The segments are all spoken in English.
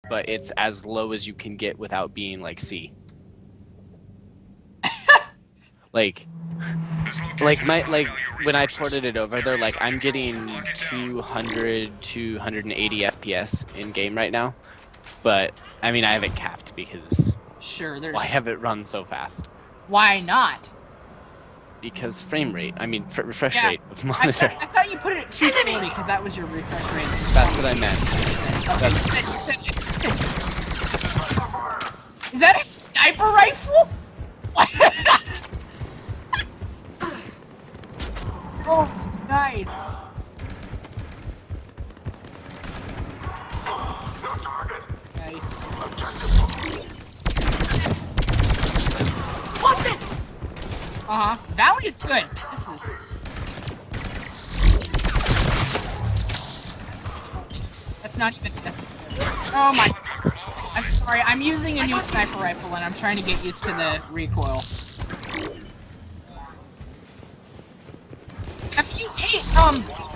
but it's as low as you can get without being like C. like when I ported it over there, like I'm getting 200 280 FPS in game right now, but I mean I have it capped because why have it run so fast? Why not? Because frame rate, I mean refresh rate of monitor. I thought you put it at 240 because that was your refresh rate. That's what I meant. Okay, you said. Is that a sniper rifle? Oh, nice. Nice. Valiant's good. This is. That's not even necessary. Oh my. I'm sorry. I'm using a new sniper rifle and I'm trying to get used to the recoil.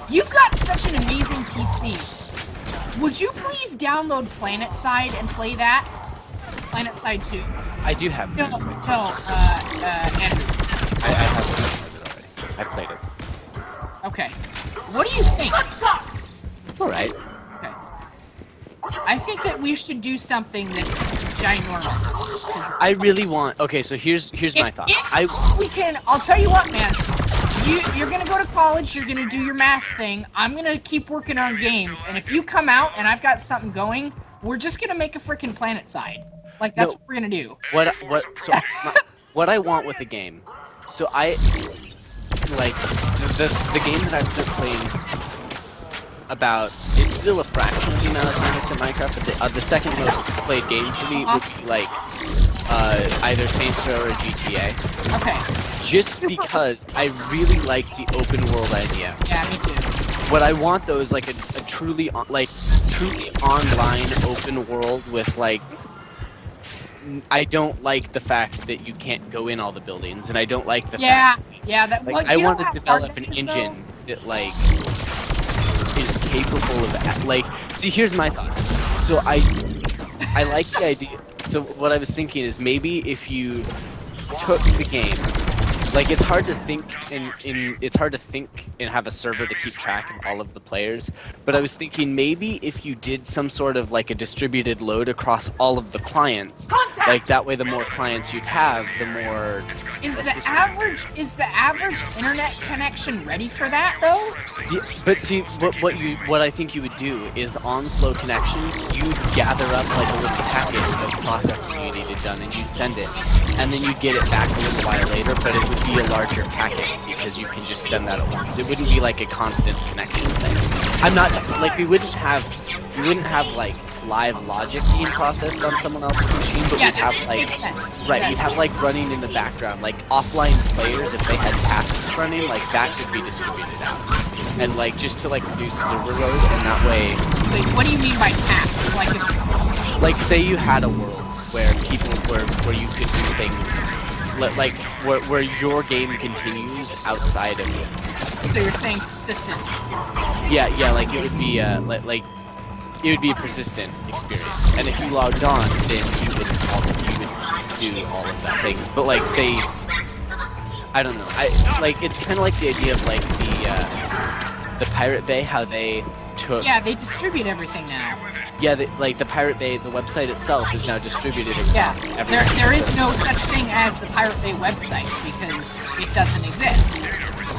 You've got such an amazing PC. Would you please download PlanetSide and play that? PlanetSide 2. I do have Andrew. I have it already. I played it. Okay. What do you think? It's alright. Okay. I think that we should do something that's ginormous. I really want... Okay, so here's my thought. I'll tell you what, man. You're gonna go to college, you're gonna do your math thing, I'm gonna keep working on games, and if you come out and I've got something going, we're just gonna make a freaking PlanetSide. Like, that's what we're gonna do. What I want with the game, so I, like, the game that I've been playing about, it's still a fraction of the amount of time I spent Minecraft, but the second most played game for me would be, like, either Saints Row or GTA. Okay. Just because I really like the open world idea. Yeah, me too. What I want though is like a truly online open world with like. I don't like the fact that you can't go in all the buildings, and I don't like the fact. That. Like, I want to develop an engine that like is capable of like. See, here's my thought. So I like the idea. So what I was thinking is maybe if you took the game, like it's hard to think and have a server to keep track of all of the players, but I was thinking maybe if you did some sort of like a distributed load across all of the clients, like that way the more clients you'd have, the more is the average internet connection ready for that though? Yeah, but see what I think you would do is on slow connections you'd gather up like a little package of processing you needed done and you'd send it, and then you'd get it back a little while later, but it would be a larger packet because you can just send that at once. It wouldn't be like a constant connection thing. I'm not like we wouldn't have like live logic being processed on someone else's machine, but we'd have like you'd have like running in the background, like offline players if they had tasks running, like that could be distributed out, and like just to like reduce server load, and that way. Wait, what do you mean by tasks? Like say you had a world where where you could do things. Like where your game continues outside of it. So you're saying persistent? Yeah, like it would be like it would be a persistent experience, and if you logged on, then you would do all of that thing. But like say, I don't know, it's kind of like the idea of like the Pirate Bay, how they took. Yeah, they distribute everything now. Yeah, like the Pirate Bay, the website itself is now distributed. There is no such thing as the Pirate Bay website because it doesn't exist.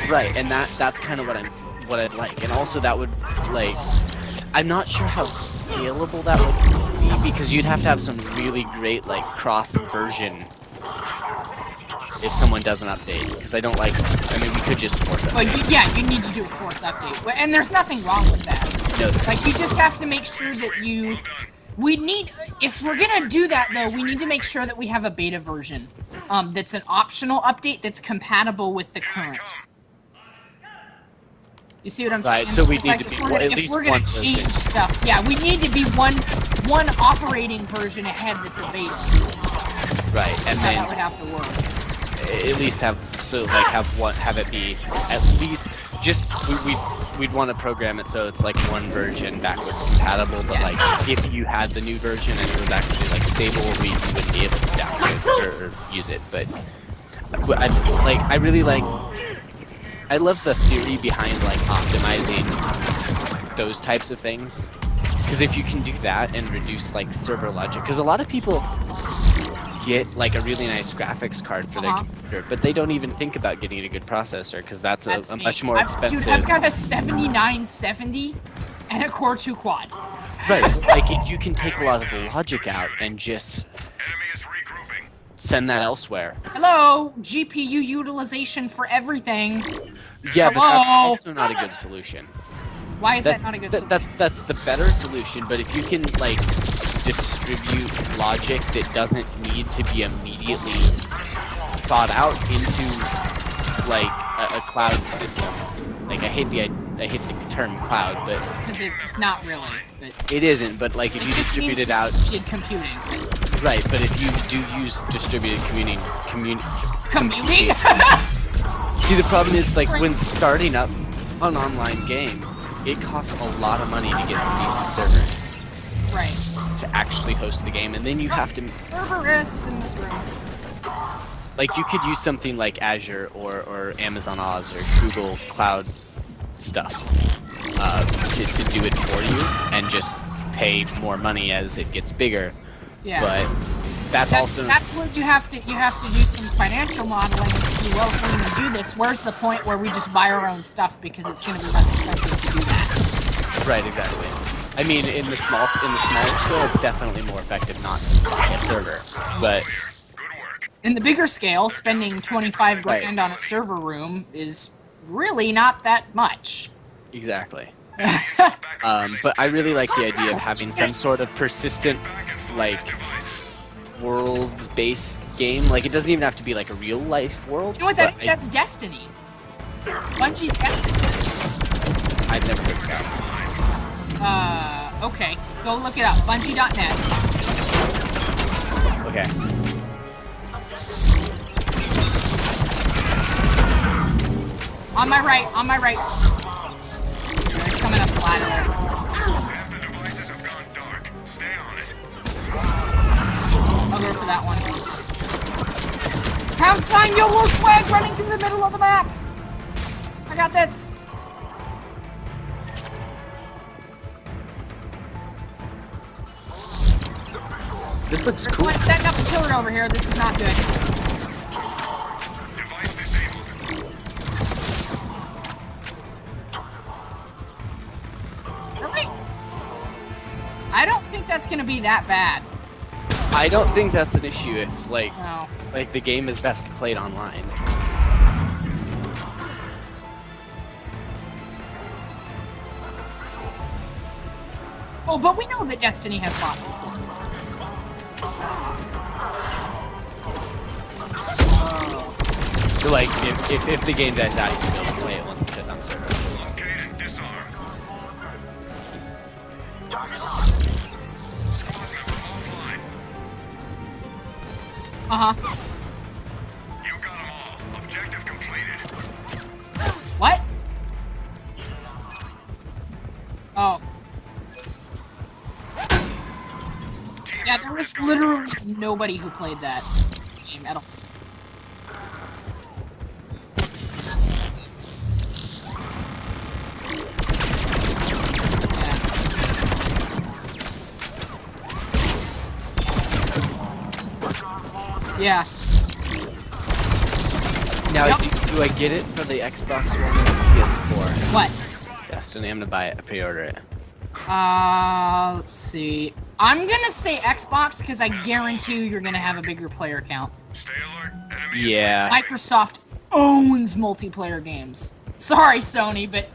Right, and that's kind of what I'd like, and also that would like, I'm not sure how scalable that would be because you'd have to have some really great like cross version if someone does an update, because I don't like. I mean, we could just force it. Well, you need to do a force update, and there's nothing wrong with that. No. Like, you just have to make sure that if we're gonna do that though, we need to make sure that we have a beta version, that's an optional update that's compatible with the current. You see what I'm saying? Right. So we need to be at least if we're gonna change stuff, yeah, we need to be one operating version ahead that's a beta. Right, and then that would have to work. At least have it be at least we'd want to program it so it's like one version backwards compatible, but like if you had the new version and it was actually like stable, we wouldn't be able to download it or use it. But I really like. I love the theory behind like optimizing those types of things, because if you can do that and reduce like server logic, because a lot of people get like a really nice graphics card for their computer, but they don't even think about getting a good processor because that's a much more expensive. Dude, I've got a 7970 and a Core 2 quad. Right, like if you can take a lot of the logic out and just send that elsewhere. Hello, GPU utilization for everything. Yeah, but that's also not a good solution. Why is that not a good solution? That's the better solution, but if you can like distribute logic that doesn't need to be immediately thought out into like a cloud system. Like I hate the term cloud, but because it's not really. But it isn't. But like if you distribute it out, distributed computing. Right, but if you do use distributed commuting. See, the problem is like when starting up an online game, it costs a lot of money to get some decent servers. Right. To actually host the game, and then you have to. Server is in this room. Like you could use something like Azure or Amazon Oz or Google Cloud stuff to do it for you, and just pay more money as it gets bigger. Yeah. But that's where you have to do some financial modeling and see, well, if we're going to do this, where's the point where we just buy our own stuff because it's going to be less expensive to do that. Right, exactly. I mean, in the smaller scale, it's definitely more effective not to buy a server, but in the bigger scale, spending 25 grand on a server room is really not that much. Exactly. But I really like the idea of having some sort of persistent, like, world-based game. Like, it doesn't even have to be like a real-life world. You know what that is? That's Destiny. Bungie's Destiny. I've never heard of that. Okay. Go look it up. Bungie.net. Okay. On my right, on my right. It's coming up flat. Half the devices have gone dark. Stay on it. I'll go for that one. Pound sign YOLO swag running through the middle of the map. I got this. This looks There's cool. one setting up a turret over here. This is not good. Device disabled. Really? I don't think that's gonna be that bad. I don't think that's an issue if, like, No. like the game is best played online. Oh, but we know that Destiny has bot support. So, like, if the game dies out, you can be able to play it once it's put on server. Locate and disarm. Offline. Uh-huh. You got them all. Objective completed. What? Oh. Yeah, there was literally nobody who played that game at all. Yeah. Now, Yep. do I get it for the Xbox One or PS4? What? Destiny, I'm gonna buy it, pre-order it. Let's see. I'm gonna say Xbox because I guarantee you're gonna have a bigger player count. Stay alert. Enemy Yeah. Microsoft owns multiplayer games. Sorry, Sony, but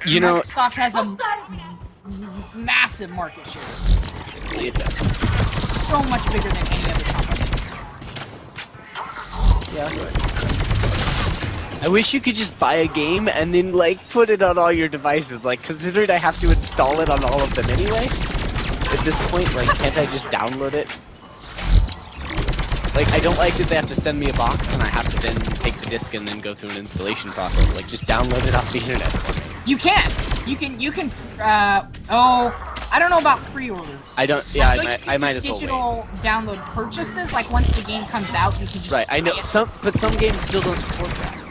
You know, Microsoft has a massive market share. it does. So much bigger than any other company. Yeah. I wish you could just buy a game and then, like, put it on all your devices. Like, considering I have to install it on all of them anyway, at this point, like, can't I just download it? Like, I don't like that they have to send me a box and I have to then take the disc and then go through an installation process. Like, just download it off the internet for me. You can. You can. I don't know about pre-orders. I don't. Yeah, Like, I might as well wait. digital download purchases. Like once the game comes out, you can just. Right. I know buy it. some games still don't support that.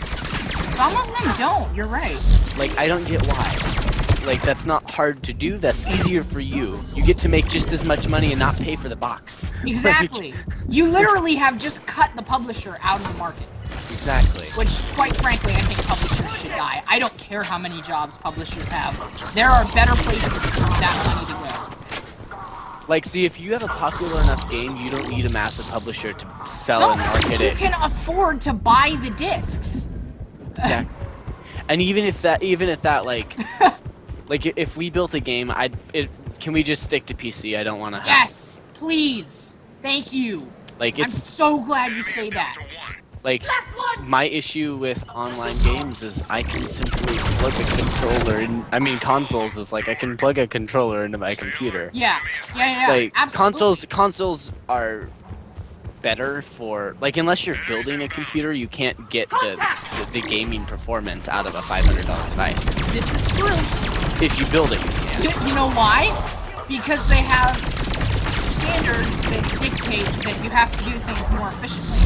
Some of them don't. You're right. Like, I don't get why. Like, that's not hard to do. That's easier for you. You get to make just as much money and not pay for the box. Exactly. You literally have just cut the publisher out of the market. Exactly. Which, quite frankly, I think publishers should die. I don't care how many jobs publishers have. There are better places for that money to go. Like, see, if you have a popular enough game, you don't need a massive publisher to sell No, and market because you it. can afford to buy the discs. Exactly. And even if that, like, like if we built a game, can we just stick to PC? I don't want to. Yes, please. Thank you. Like, I'm it's so glad you say that. like my issue with online games is I can simply plug a controller in. I mean, consoles is like I can plug a controller into my computer. Yeah. Like Absolutely. consoles are better for, like, unless you're building a computer, you can't get the gaming performance out of a $500 device. This is true. If you build it, you can. You know why? Because they have standards that dictate that you have to do things more efficiently.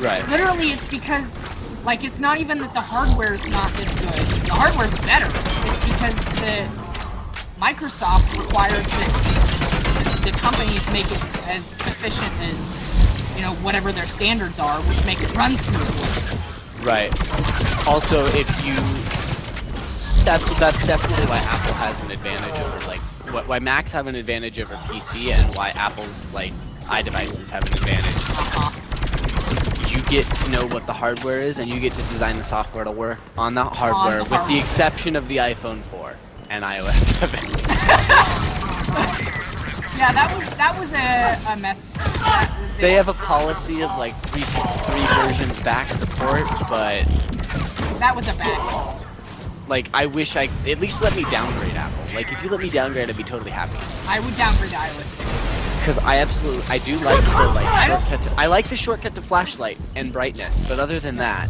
Right. So literally, it's because, like, it's not even that the hardware's not as good. The hardware's better. It's because Microsoft requires that the companies make it as efficient as, you know, whatever their standards are, which make it run smoothly. Right. Also, if you, that's definitely why Apple has an advantage over, like, why Macs have an advantage over PC, and why Apple's, like, iDevices have an advantage. You get to know what the hardware is, and you get to design the software to work on that hardware, with the exception of the iPhone 4 and iOS 7. Yeah, that was a mess. They have a policy of like three versions back support, but that was a bad call. like I wish at least let me downgrade Apple. Like if you let me downgrade, I'd be totally happy. I would downgrade iOS 6. Because I do like the shortcut. I like the shortcut to flashlight and brightness, but other than that,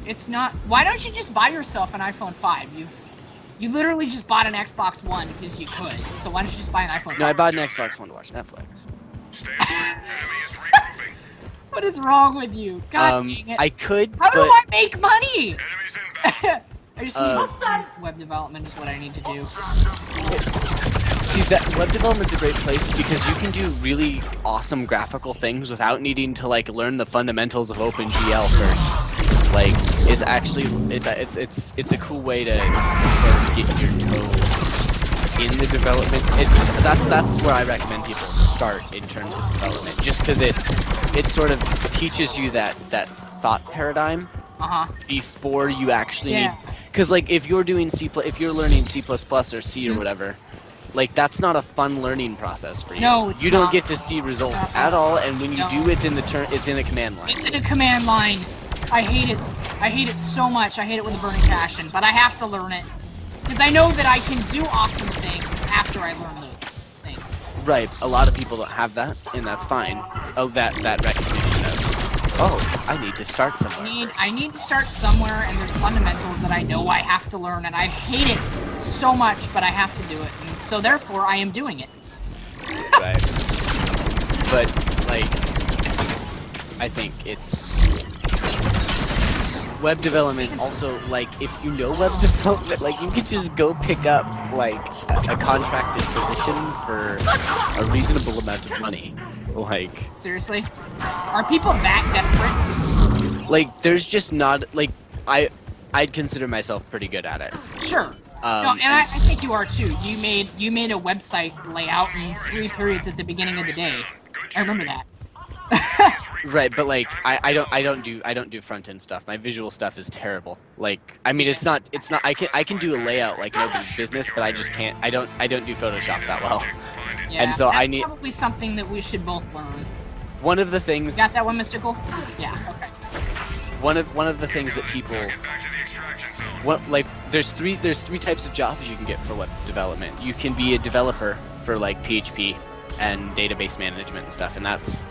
it's not. Why don't you just buy yourself an iPhone 5? You literally just bought an Xbox One because you could. So why don't you just buy an iPhone 5? No, I bought an Xbox One to watch Netflix. What is wrong with you? God dang it. I could. How do but I make money? I just need web development is what I need to do. See, that web development's a great place because you can do really awesome graphical things without needing to like learn the fundamentals of OpenGL first. Like, it's actually it's a cool way to sort of get your toe in the development. That's where I recommend people start in terms of development, just because it sort of teaches you that thought paradigm before you actually need. Because like if you're doing if you're learning C++ or C or whatever. Like, that's not a fun learning process for you. No, it's You not. don't get to see results at all, and when you do, it's in the command line. It's in a command line. I hate it. I hate it so much. I hate it with a burning passion, but I have to learn it. Because I know that I can do awesome things after I learn those things. Right. A lot of people don't have that, and that's fine. Oh, that recognition of, oh, I need to start somewhere. I need to start somewhere, and there's fundamentals that I know I have to learn, and I hate it so much, but I have to do it. And so therefore, I am doing it. Right. But, like, I think it's... Web development also, like, if you know web development, like, you could just go pick up, like, a contracted position for a reasonable amount of money. Like... Seriously? Are people that desperate? Like, there's just not, like, I'd consider myself pretty good at it. Sure. No, and I think you are too. You made a website layout in 3 periods at the beginning of the day. I remember that. Right, but like I don't do front end stuff. My visual stuff is terrible. Like, I mean, it's not I can do a layout like nobody's business, but I just can't. I don't do Photoshop that well. Yeah, and so that's I need probably something that we should both learn. one of the things. Got that one, Mystical? Yeah. Okay. One of the things that people. Like there's three types of jobs you can get for web development. You can be a developer for like PHP, and database management and stuff, and that's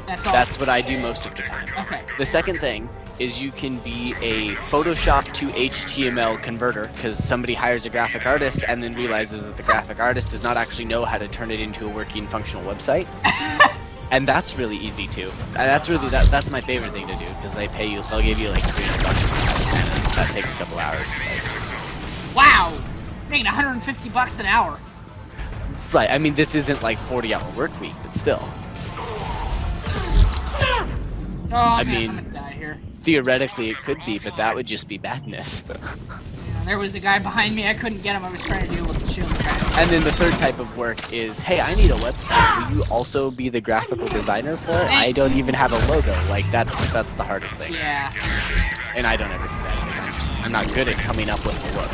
all. that's what I do most of the time. Okay. The second thing is you can be a Photoshop to HTML converter, because somebody hires a graphic artist and then realizes that the graphic artist does not actually know how to turn it into a working functional website. And that's really easy too. That's my favorite thing to do, because they'll give you like $300, and that takes a couple hours. Wow, making $150 an hour. Right. I mean, this isn't like 40-hour work week, but still. Oh, I I'm mean, gonna die here. Theoretically, it could be, but that would just be badness. Yeah, there was a guy behind me. I couldn't get him. I was trying to deal with the shield guy. And then the third type of work is, hey, I need a website. Will you also be the graphical designer for it? I don't even have a logo. Like, that's the hardest thing. Yeah. And I don't ever do that. I'm not good at coming up with a look.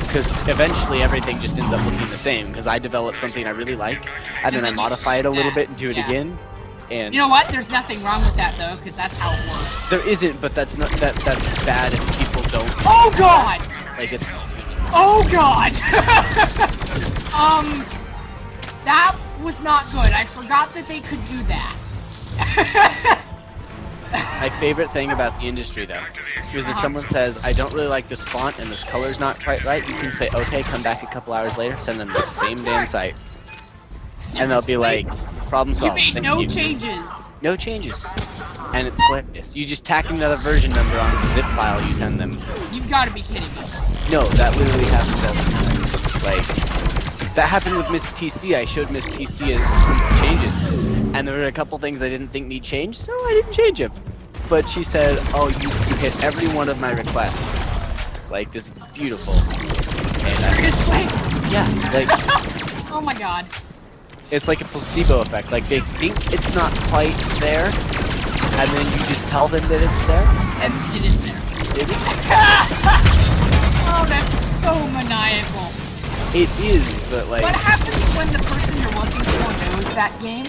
Because eventually everything just ends up looking the same, because I develop something I really like, and then I modify it a little bit and do it again. And you know what? There's nothing wrong with that though, because that's how it works. there isn't, but that's bad if people don't. Oh God! Like it's. Oh God! That was not good. I forgot that they could do that. My favorite thing about the industry, though, is if someone says, I don't really like this font and this color's not quite right, you can say, okay, come back a couple hours later, send them the same damn site. Seriously? And they'll be like, problem You solved. made Thank no you." changes. No changes. And it's hilarious. You just tack another version number on the zip file you send them. You've got to be kidding me. No, that literally happens all the time. Like, that happened with Miss TC. I showed Miss TC some changes. And there were a couple things I didn't think need change, so I didn't change them. But she said, oh, you hit every one of my requests. Like, this is beautiful. And Seriously? yeah, like, Oh my God. it's like a placebo effect. Like, they think it's not quite there, and then you just tell them that it's there, And it is there. it is. Oh, that's so maniacal. It is, but like, What happens when the person you're working for knows that game?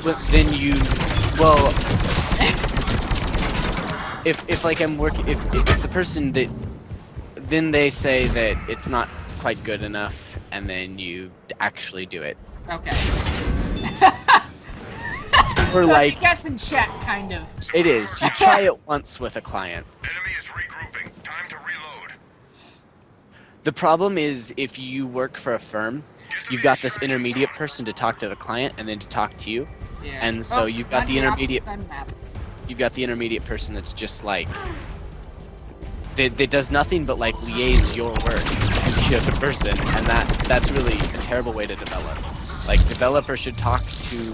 but then you, well, if like I'm working, if the person that, then they say that it's not quite good enough, and then you actually do it. Okay. Or So like, it's a guess and check, kind of. it is. You try it once with a client. Enemy is regrouping. Time to reload. The problem is if you work for a firm, you've got this intermediate person to talk to the client and then to talk to you. Yeah. And so you've got on the intermediate. opposite side of the map. You've got the intermediate person that's just like, that does nothing but like liaise your work to the other person, and that's really a terrible way to develop. Like, developer should talk to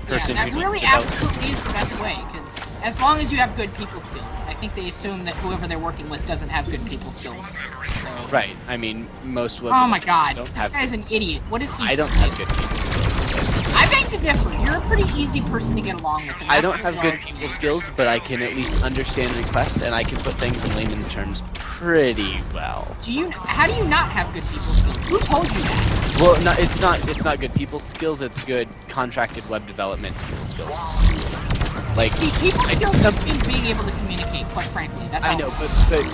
person Yeah, that who really needs develop. absolutely is the best way, because as long as you have good people skills, I think they assume that whoever they're working with doesn't have good people skills. So. Right. I mean, most web Oh my God, don't this have. guy's an idiot. What is he? I don't have good people. I beg to differ. You're a pretty easy person to get along with. And I that's don't have good the- people skills, but I can at least understand requests, and I can put things in layman's terms pretty well. Do you? How do you not have good people skills? Who told you that? Well, no, it's not good people skills. It's good contracted web development people skills. Like, See, people I- skills some- just mean being able to communicate. Quite frankly, that's all. I know,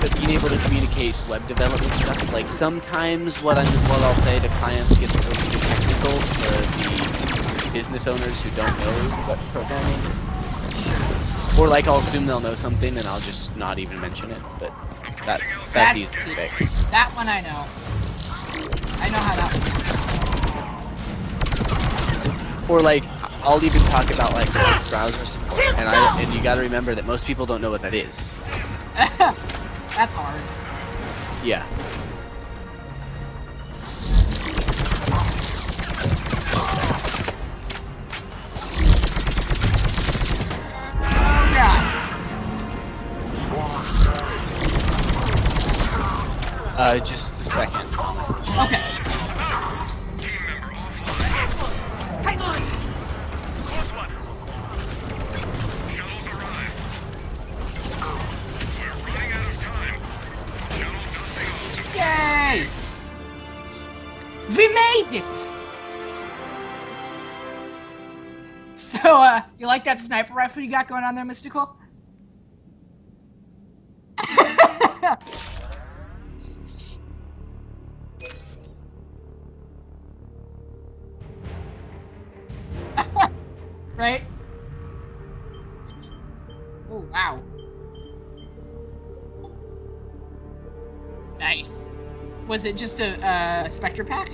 but being able to communicate web development stuff. Like, sometimes what I'll say to clients gets a little too technical for the business owners who don't know web programming. Or like, I'll assume they'll know something and I'll just not even mention it. But that's easy to fix. That one I know. I know how that one. Or like, I'll even talk about like browser support, and you got to remember that most people don't know what that is. That's hard. Yeah. Oh God. Just a second. Okay. Team member offline. Hang on. Close one. Shuttles arrived. We're running out of time. Shuttle dusting off. Yay! We made it! So, you like that sniper rifle you got going on there, Mystical? right? Oh, wow. Nice. Was it just a Spectre pack?